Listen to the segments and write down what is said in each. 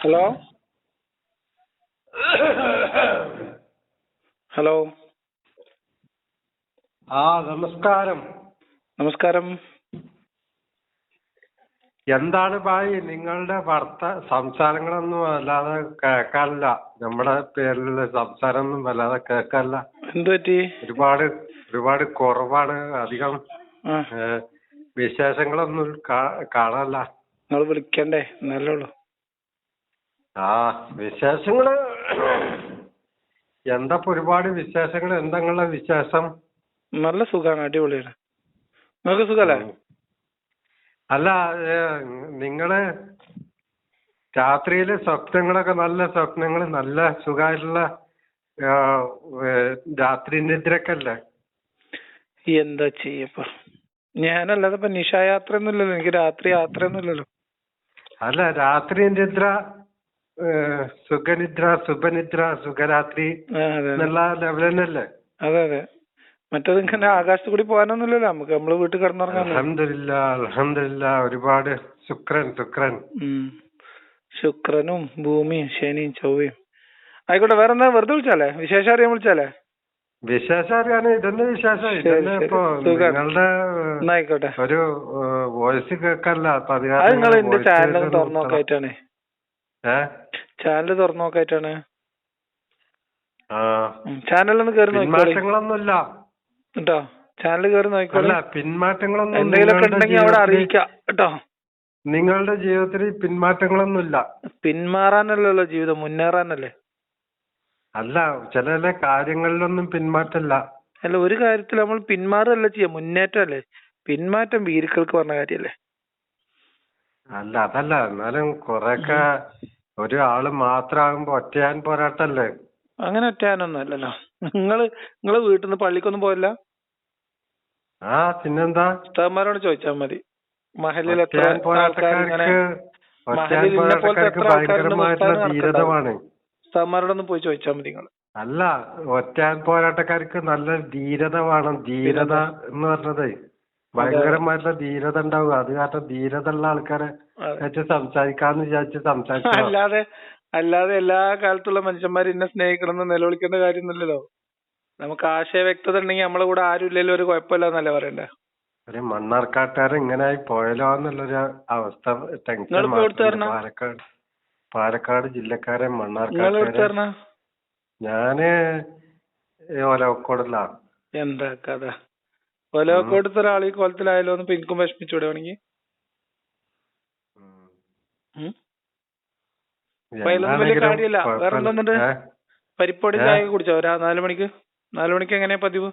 Hello hello നമസ്കാരം. നമസ്കാരം. എന്താണ് ഭായി നിങ്ങളുടെ സംസാരങ്ങളൊന്നും അല്ലാതെ കേൾക്കാനില്ല. നമ്മുടെ പേരിലുള്ള സംസാരമൊന്നും വല്ലാതെ കേൾക്കാനില്ല. എന്ത് പറ്റി? ഒരുപാട് കുറവാണ്. അധികം വിശേഷങ്ങളൊന്നും കാണാനില്ല. നിങ്ങൾ വിളിക്കണ്ടേ? നല്ലോളൂ. വിശേഷങ്ങള് എന്താ ഒരുപാട് വിശേഷങ്ങൾ. എന്താ നിങ്ങളുടെ വിശേഷം? നല്ല സുഖാണ്, അടിപൊളിയാണ്. നിങ്ങൾക്ക് സുഖല്ലേ? അല്ല, നിങ്ങള് രാത്രിയിലെ സ്വപ്നങ്ങളൊക്കെ നല്ല സ്വപ്നങ്ങൾ, നല്ല സുഖമായിട്ടുള്ള രാത്രി നിദ്രയൊക്കെ അല്ലേ? എന്താ ചെയ്യപ്പ, ഞാനല്ലാതെ ഇപ്പൊ നിശായാത്ര ഒന്നും ഇല്ലല്ലോ, എനിക്ക് രാത്രി യാത്രയൊന്നും ഇല്ലല്ലോ. അല്ല, രാത്രി നിദ്ര, സുഖനിദ്ര, ശുഭനിദ്ര, സുഖരാത്രി എന്നുള്ള ലെവൽ തന്നെയല്ലേ? അതെ അതെ. മറ്റേത് ഇങ്ങനെ ആകാശത്ത് കൂടി പോകാനൊന്നുമില്ലല്ലോ നമുക്ക്, നമ്മള് വീട്ടിൽ കിടന്നുറങ്ങാൻ. അൽഹംദുലില്ലാ. ഒരുപാട് ശുക്രനും ഭൂമിയും ശനിയും ചൊവ്വയും. ആയിക്കോട്ടെ, വേറെ എന്താ? വെറുതെ വിളിച്ചാലേ? വിശേഷം അറിയാൻ വിളിച്ചാലേ? വിശേഷം അറിയാന് ഇതന്നെ വിശേഷം. ഇതന്നെ ഇപ്പൊ നിങ്ങളുടെ ഒരു വോയിസ് കേൾക്കാനല്ല. അത് നിങ്ങൾ എന്റെ ചാനൽ തുറന്നു നോക്കായിട്ടാണ്. ചാനൽ തുറന്നു നോക്കായിട്ടാണ്. ചാനലൊന്ന് കയറി പിന്മാറ്റങ്ങളൊന്നുമില്ല കേട്ടോ. ചാനൽ കയറി നോക്കിക്കോളൂ. പിന്മാറ്റങ്ങളൊന്നും എന്തെങ്കിലുമൊക്കെ ഉണ്ടെങ്കിൽ അവിടെ അറിയിക്കാം കേട്ടോ. നിങ്ങളുടെ ജീവിതത്തിൽ പിന്മാറ്റങ്ങളൊന്നുമില്ല. പിന്മാറാനല്ലല്ലോ ജീവിതം, മുന്നേറാനല്ലേ. അല്ല, ചില കാര്യങ്ങളിലൊന്നും പിന്മാറ്റല്ല. അല്ല, ഒരു കാര്യത്തിൽ നമ്മൾ പിന്മാറല്ല ചെയ്യാം, മുന്നേറ്റമല്ലേ. പിന്മാറ്റം വീരുക്കൾക്ക് പറഞ്ഞ കാര്യല്ലേ. അല്ല, അതല്ല. എന്നാലും കൊറേയൊക്കെ ഒരാള് മാത്രമാകുമ്പോ ഒറ്റയാൻ പോരാട്ടല്ലേ? അങ്ങനെ ഒറ്റയാനൊന്നും അല്ലല്ലോ. നിങ്ങള് വീട്ടിൽ നിന്ന് പള്ളിക്കൊന്നും പോയല്ല? പിന്നെന്താ? ഉസ്താദ്മാരോട് ചോദിച്ചാൽ മതി. മഹലിൽ എത്ര ഉസ്താദ്മാരോടൊന്നും പോയി ചോദിച്ചാൽ മതി നിങ്ങൾ. അല്ല, ഒറ്റയാൻ പോരാട്ടക്കാർക്ക് നല്ല ധീരത വേണം. ധീരത എന്ന് പറഞ്ഞതേ ഭയങ്കരമായിട്ടുള്ള ധീരത ഉണ്ടാവും. അത് കാരണം ധീരത ഉള്ള ആൾക്കാരെ വെച്ച് സംസാരിക്കാന്ന് വിചാരിച്ച് സംസാരിക്കാം. അല്ലാതെ എല്ലാ കാലത്തുള്ള മനുഷ്യന്മാർ എന്നെ സ്നേഹിക്കണം എന്ന് നിലവിളിക്കേണ്ട കാര്യമൊന്നുമില്ലല്ലോ. നമുക്ക് ആശയ വ്യക്തത ഉണ്ടെങ്കിൽ നമ്മളെ കൂടെ ആരും ഇല്ലല്ലോ, ഒരു കുഴപ്പമില്ല എന്നല്ലേ പറയണ്ടേ. ഒരു മണ്ണാർക്കാട്ടുകാരൻ ഇങ്ങനായി പോയല്ലോ എന്നുള്ളൊരു അവസ്ഥ. പാലക്കാട് ജില്ലക്കാരൻ മണ്ണാർക്കാട്ടുകാരൻ. ഞാന് ഒലവക്കോടുള്ള. എന്താ കഥ? ഒലവക്കോടത്തെ ഒരാൾ ഈ കോലത്തിലായാലോ എന്ന് എനിക്കും വിഷമിച്ചൂടെ വേണമെങ്കിൽ? വലിയ കാര്യമില്ല. വേറെ എന്തുണ്ട്? പരിപ്പൊടി ചായ കുടിച്ചോ? 4 മണിക്ക്? 4 മണിക്ക് എങ്ങനെയാ പതിവ്?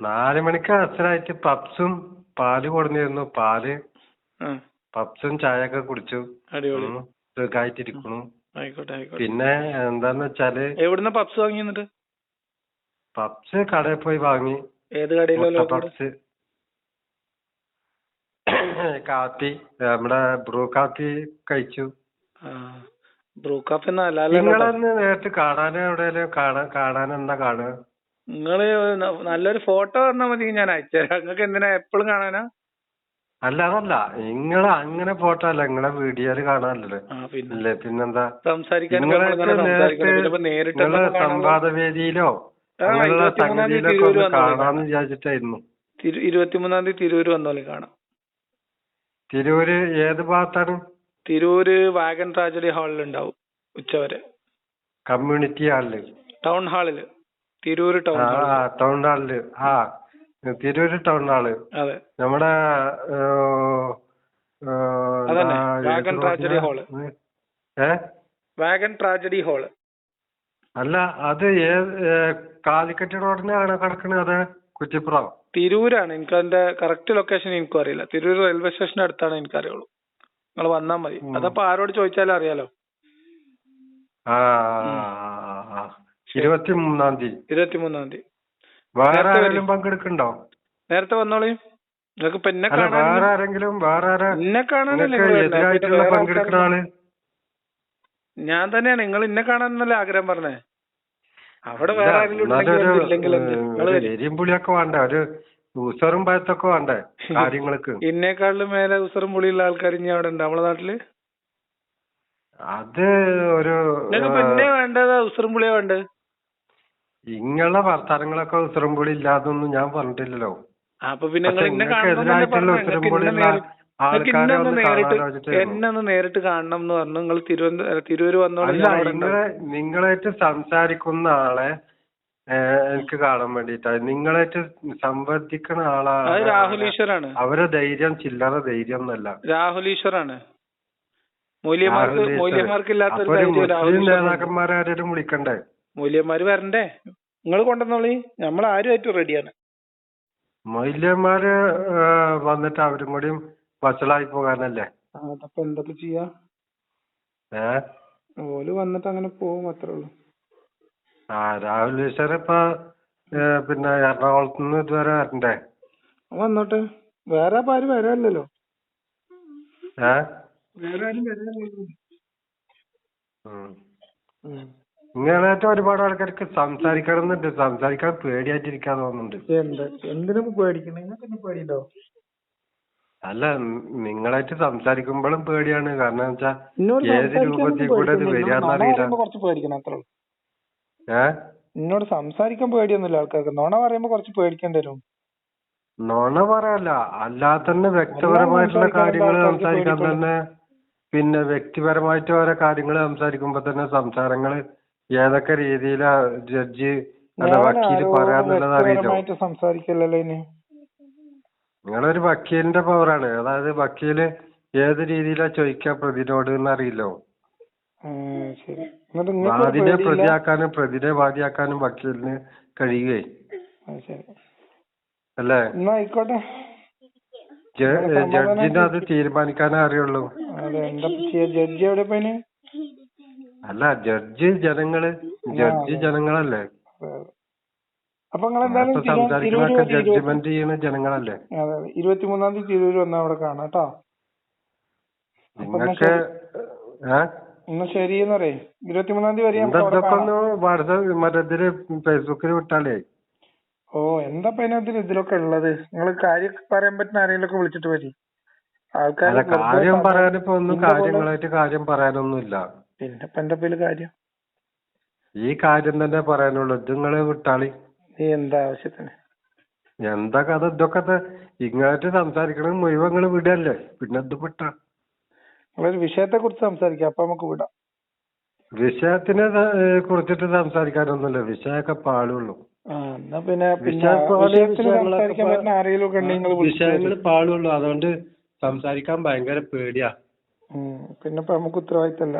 4 മണിക്ക് അസറായിട്ട് പപ്സും പാല് കൊടുന്നിരുന്നു. പപ്സും ചായയൊക്കെ കുടിച്ചു. അടിപൊളി. സുഖായിട്ടിരിക്കുന്നു. ആയിക്കോട്ടെ. പിന്നെ എന്താന്ന് വെച്ചാല്, എവിടുന്ന പപ്സ് വാങ്ങി? എന്നിട്ട് പപ്സ് കടയിൽ പോയി വാങ്ങി. ഏത് കടയിലോ? പപ്സ്, കാപ്പി, നമ്മുടെ ബ്രൂ കാപ്പി കഴിച്ചു. ബ്രൂ കാപ്പി നിങ്ങളൊന്ന് നേരിട്ട് കാണാൻ എവിടെയെങ്കിലും കാണാൻ എന്താ കാണുക? നിങ്ങള് നല്ലൊരു ഫോട്ടോ തന്നാ മതി, ഞാൻ അയച്ചുതരാം. നിങ്ങൾക്ക് എന്തിനാ എപ്പോഴും കാണാനാ? അതല്ല, നിങ്ങള് അങ്ങനെ ഫോട്ടോ അല്ല, നിങ്ങളെ വീഡിയോയില് കാണാനല്ലേ. പിന്നെന്താ? നിങ്ങള് സംവാദവേദിയിലോ അങ്ങനെയുള്ള സംഗതിയിലൊക്കെ ഒന്ന് കാണാന്ന് വിചാരിച്ചിട്ടായിരുന്നു. 23-ാം തീയതി തിരൂര് വന്നോളി, കാണാം. തിരൂര് ഏത് ഭാഗത്താണ്? തിരൂര് വാഗൻ ട്രാജഡി ഹാളിൽ ഉണ്ടാവും ഉച്ചവരെ. കമ്മ്യൂണിറ്റി ഹാളില്? ടൗൺ ഹാളില്. തിരൂര് ടൗൺ ഹാളില്. Tirur town hall. അതെ, നമ്മുടെ wagon tragedy hall. Wagon tragedy hall. അല്ല, അത് കാലിക്കറ്റ് റോഡിനാണ് കിടക്കുന്നത്? അത് കുറ്റിപ്പുറം? തിരൂരാണ്. എനിക്ക് അതിന്റെ കറക്റ്റ് ലൊക്കേഷൻ എനിക്കും അറിയില്ല. തിരൂർ റെയിൽവേ സ്റ്റേഷൻ അടുത്താണ് എനിക്കറിയുള്ളൂ. നിങ്ങൾ വന്നാൽ മതി. അതപ്പോ ആരോട് ചോദിച്ചാലും അറിയാലോ. 23-ാം തീയതി. 23-ാം തീയതി. വേറെ ആരെങ്കിലും പങ്കെടുക്കണ്ടോ? നേരത്തെ വന്നോളി. നിങ്ങൾക്ക് ഇപ്പൊ എന്നെ കാണാനല്ലേ പങ്കെടുക്കുന്ന ആള്? ഞാൻ തന്നെയാണ്. നിങ്ങൾ എന്നെ കാണാനല്ലേ ആഗ്രഹം പറഞ്ഞേ? അവിടെ വേറെ ആരെങ്കിലും എരിയും പുളിയൊക്കെ വേണ്ടേ? ഒരു ഉസറും പഴത്തൊക്കെ വേണ്ടേ കാര്യങ്ങൾക്ക്? എന്നെക്കാളിലും മേലെ ഉസറും പുളിയുള്ള ആൾക്കാർ ഇനി അവിടെ ഉണ്ട് നമ്മളെ നാട്ടില്. അത് ഒരു പിന്നെ വേണ്ടത് ഉസറുംപുളിയാ വേണ്ടത്. ഇങ്ങളെ വർത്താനങ്ങളൊക്കെ ഉസറുംപുളി ഇല്ലാതൊന്നും ഞാൻ പറഞ്ഞിട്ടില്ലല്ലോ. അപ്പൊ പിന്നെ എതിരായിട്ടുള്ള ഉസറുംപുളിയുള്ള ആൾക്കാരെ ഒന്ന് എന്നെ ഒന്ന് നേരിട്ട് കാണണം എന്ന് പറഞ്ഞു. നിങ്ങൾ തിരൂര് വന്നോളൂ. നിങ്ങളായിട്ട് സംസാരിക്കുന്ന ആളെ എനിക്ക് കാണാൻ വേണ്ടിട്ടാ. നിങ്ങളായിട്ട് സംവദിക്കുന്ന ആളാണ് രാഹുൽ ഈശ്വറാണ്. അവരെ ധൈര്യം ചില്ലറ ധൈര്യം ഒന്നല്ല. രാഹുൽ ഈശ്വറാണ്. മൂല്യമാർക്ക് ഇല്ലാത്ത നേതാക്കന്മാരെ ആരും വിളിക്കണ്ടേ? മൂല്യന്മാര് വരണ്ടേ? നിങ്ങൾ കൊണ്ടുവന്നോളി, നമ്മൾ ആരുമായിട്ടും റെഡിയാണ്. മൂല്യന്മാര് വന്നിട്ട് അവരും കൂടിയും വഷളായി പോകാനല്ലേ. അതപ്പൊ എന്തൊക്കെ ചെയ്യാ? ഓല് വന്നിട്ട് അങ്ങനെ പോകും, അത്രേ ഉള്ളൂ. രാഹുൽ ഈശ്വർ ഇപ്പൊ പിന്നെ എറണാകുളത്ത് നിന്ന് ഇതുവരെ വരണ്ടേ? വന്നോട്ടെ, വേറെ ആരും വരാനില്ലല്ലോ. വേറെ ആരും വരാനില്ലല്ലോ. ഇങ്ങനത്തെ ഒരുപാട് ആൾക്കാർക്ക് സംസാരിക്കണം എന്നുണ്ട്. സംസാരിക്കാൻ പേടിയായിട്ടിരിക്കാൻ തോന്നുന്നുണ്ട്. എന്തിനും പേടിക്കണം? നിങ്ങൾക്ക് പേടിയുണ്ടോ? അല്ല, നിങ്ങളായിട്ട് സംസാരിക്കുമ്പോഴും പേടിയാണ്. കാരണം വെച്ചാ ഏത് രൂപത്തിൽ കൂടെ ഇത് വരികയെന്നറിയില്ല. കുറച്ച് പേടിക്കണം, അത്രേ ഉള്ളൂ. എന്നോട് സംസാരിക്കാൻ പേടിയൊന്നുമില്ല ആൾക്കാർക്ക്. നുണ പറയുമ്പോ കുറച്ച് പേടിക്കേണ്ടി വരും. നുണ പറയല്ല, അല്ലാതെ തന്നെ വ്യക്തിപരമായിട്ടുള്ള കാര്യങ്ങൾ സംസാരിക്കാൻ തന്നെ, പിന്നെ വ്യക്തിപരമായിട്ട് ഓരോ കാര്യങ്ങൾ സംസാരിക്കുമ്പോ തന്നെ സംസാരങ്ങള് ഏതൊക്കെ രീതിയിലാ ജഡ്ജി അല്ല വക്കീല് പറയാന്നുള്ളത് അറിയില്ലോ. സംസാരിക്കല്ലോ. നിങ്ങളൊരു വക്കീലിന്റെ പവറാണ്. അതായത് വക്കീല് ഏത് രീതിയിലാ ചോദിക്കാ പ്രതിനോട് എന്നറിയില്ലോ. വാദിനെ പ്രതിയാക്കാനും പ്രതിനെ വാദിയാക്കാനും വക്കീലിന് കഴിയുകയെ അല്ലേ? ആയിക്കോട്ടെ, ജഡ്ജിന് അത് തീരുമാനിക്കാനേ അറിയുള്ളൂ. ജഡ്ജി എവിടെ പോയിന്? അല്ല, ജഡ്ജി ജനങ്ങളല്ലേ. അപ്പൊ നിങ്ങൾ സംസാരിക്കണൊക്കെ ജഡ്ജ്മെന്റ് ചെയ്യുന്ന ജനങ്ങളല്ലേ. 23-ാം തീയതി തിരൂര് വന്നാ അവിടെ കാണാം കേട്ടോ. നിങ്ങക്ക് എന്നാ ശരിയെന്ന് പറയേ. 23-ാം തീയതി വരെ വാട്സാപ്പ് മറ്റേ ഫേസ്ബുക്കിൽ വിട്ടാലേ. എന്താ ഇതിലൊക്കെ ഉള്ളത്? നിങ്ങൾ കാര്യം പറയാൻ പറ്റുന്ന ആരെങ്കിലും വിളിച്ചിട്ട് വരി. കാര്യം പറയാനിപ്പോ ഒന്നും കാര്യങ്ങളായിട്ട് കാര്യം പറയാനൊന്നുമില്ല. പിന്നെ എന്റെ പേര് കാര്യം ഈ കാര്യം തന്നെ പറയാനുള്ളൂ. ഇത് നിങ്ങള് വിട്ടാളി. എന്താ ആവശ്യത്തിന്? എന്താ കഥ? ഇതൊക്കെ ഇങ്ങോട്ട് സംസാരിക്കണത് മുഴുവൻ നിങ്ങള് വിടല്ലേ. പിന്നെ ഇത് വിട്ടാ നിങ്ങളൊരു വിഷയത്തെ കുറിച്ച് സംസാരിക്കാം, അപ്പൊ നമുക്ക് വിടാം. വിഷയത്തിനെ കുറിച്ചിട്ട് സംസാരിക്കാനൊന്നുമില്ല. വിഷയമൊക്കെ പാളുള്ളൂ. എന്നാ പിന്നെ വിഷയങ്ങൾ പാളുള്ളൂ. അതുകൊണ്ട് സംസാരിക്കാൻ ഭയങ്കര പേടിയാ. പിന്നെ നമുക്ക് ഉത്തരവാദിത്തല്ല.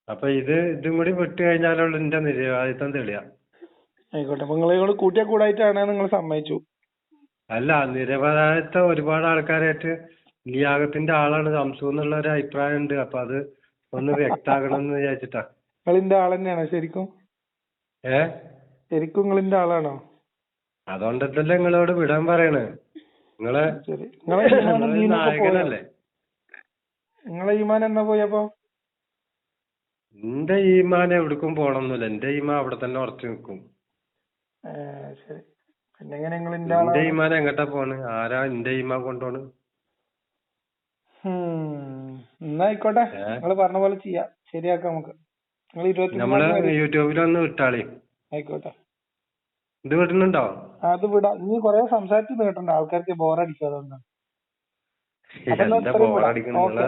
അപ്പൊ ഇതും കൂടി വിട്ട് കഴിഞ്ഞാലുള്ള എന്റെ നിരവാദിത്തം തെളിയാ. ആയിക്കോട്ടെ, അപ്പൊ നിങ്ങൾ കൂട്ടിയ കൂടായിട്ടാണ് നിങ്ങൾ സമ്മതിച്ചു. അല്ല, നിരപരാധിത്വം ഒരുപാട് ആൾക്കാരായിട്ട് ലിയാഖത്തിന്റെ ആളാണ് സംസു എന്നുള്ള ഒരു അഭിപ്രായം ഉണ്ട്. അപ്പൊ അത് ഒന്ന് വ്യക്തമാക്കണം എന്ന് വിചാരിച്ചിട്ടാ. നിങ്ങളിന്റെ ആൾ തന്നെയാണോ ശരിക്കും? ശരിക്കും നിങ്ങളിന്റെ ആളാണോ? അതുകൊണ്ടല്ലേ നിങ്ങളോട് വിടാൻ പറയണേ. നിങ്ങളെ നായകനല്ലേ. നിങ്ങളെ ഈമാൻ എന്നാ പോയപ്പോ? എന്റെ ഈമാൻ എവിടേക്കും പോണൊന്നുമില്ല. എന്റെ ഈമാൻ അവിടെ തന്നെ ഉറച്ചു നിൽക്കും. ശരി. പിന്നെ എന്റെ ഈമാൻ എങ്ങട്ടാ പോണ്? ആരാ എന്റെ ഈമാൻ കൊണ്ടോണ്? എന്നാ ആയിക്കോട്ടെ, നിങ്ങള് പറഞ്ഞ പോലെ ചെയ്യാം. ശരിയാക്കാം നമുക്ക്. നമ്മള് യൂട്യൂബിലൊന്ന് വിട്ടാളി. ആയിക്കോട്ടെ. ഇത് വിടുന്നുണ്ടോ? അത് വിടാം. ഇനി കൊറേ സംസാരിച്ച് കേട്ടോ, ആൾക്കാർക്ക് ബോറടിക്കും. അതുകൊണ്ടാണ്. ബോറടിക്കുന്നുള്ള